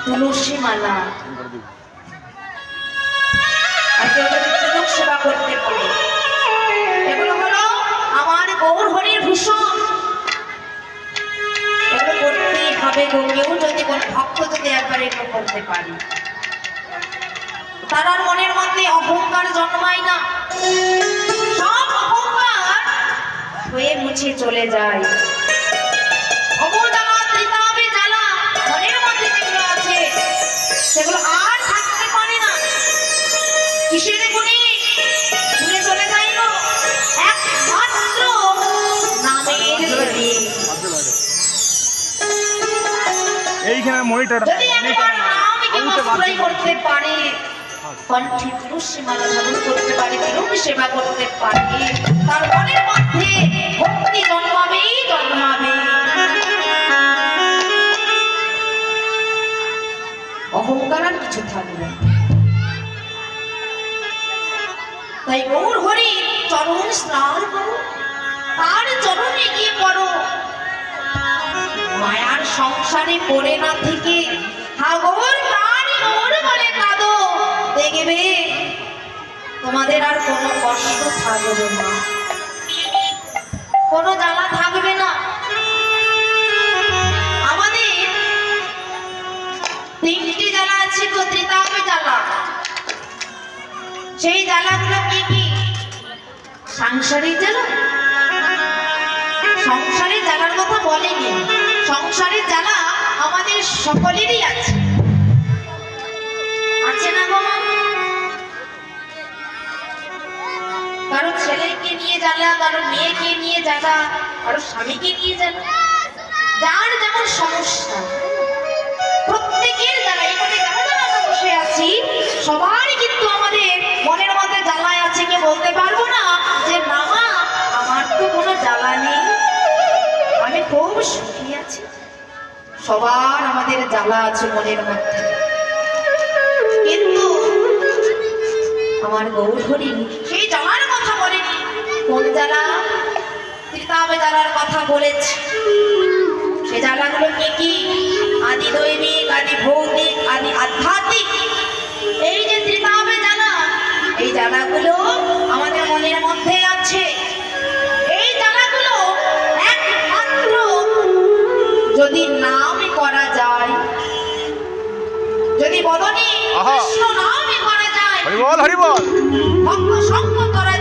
তুলসী মালা আর কেউ যদি তিলক সেবা করতে পারে, এগুলো হলো আমার গৌর হরির ভূষণ। এগুলো করতেই হবে গো। কেউ যদি কোনো ভক্ত যদি একবার এগুলো করতে পারে, তার আর মনের মধ্যে অহংকার জন্মায় না, সব অহংকার হয়ে মুছে চলে যায়। সেগুলো আর থাকতে পারে না। কিসের গুণে ভুলে চলে যায় গো? একমাত্র নামের গুণে। এইখানে মনিটর যদি একবার নামকে আশ্রয় করতে পারে, কণ্ঠে তুলসী মালা ধারণ করতে পারে, তিলক সেবা করতে পারে, তার মনের মধ্যে ভক্তি জন্মাবেই জন্মাবে। অহংকার আর কিছু থাকবে। তাই গৌর হরি চরণ স্নান করো, তার চরণে গিয়ে পড়ো। মায়ার সংসারে পড়ে না থেকে হাগর প্রাণ গৌর বলে কাঁদো, দেখবে তোমাদের আর কোনো কষ্ট থাকবে না, কোনো জ্বালা থাকবে না। তিনটি জ্বালা আছে তো, ত্রিতাপে জ্বালা। সেই জ্বালাগুলো কি কি? সাংসারিক জ্বালা। সংসারের জ্বালার কথা বলেনি। সংসারের জ্বালা আমাদের সকলেরই আছে, আছে না গো? কারো ছেলেকে নিয়ে জ্বালা, কারো মেয়েকে নিয়ে জ্বালা, কারো স্বামীকে নিয়ে জ্বালা, যার যেমন সমস্যা। প্রত্যেকের জ্বালা, এখানে যারা যারা বসে আছি সবারই কিন্তু আমাদের মনের মধ্যে জ্বালায় আছে। কে বলতে পারবো না যে না আমার তো কোনো জ্বালা নেই, আমি খুব সুখী আছি? সবার আমাদের জ্বালা আছে মনের মধ্যে। কিন্তু আমার গৌর হরি সেই জ্বালার কথা বলেনি। কোন জ্বালা? ত্রিতাপে জ্বালার কথা বলেছে। সে জ্বালাগুলো কি কি? আদি দৈবিক, আদি ভৌতিক, আদি আধ্যাত্মিক। এই যে ত্রিতাপে জ্বালা, এই জ্বালাগুলো আমাদের মনের মধ্যে আছে। এই জ্বালাগুলো একমাত্র যদি নাম করা যায়, যদি বদনে কৃষ্ণ নাম করা যায়, হরি বল হরি বল, ভক্ত সঙ্গ করা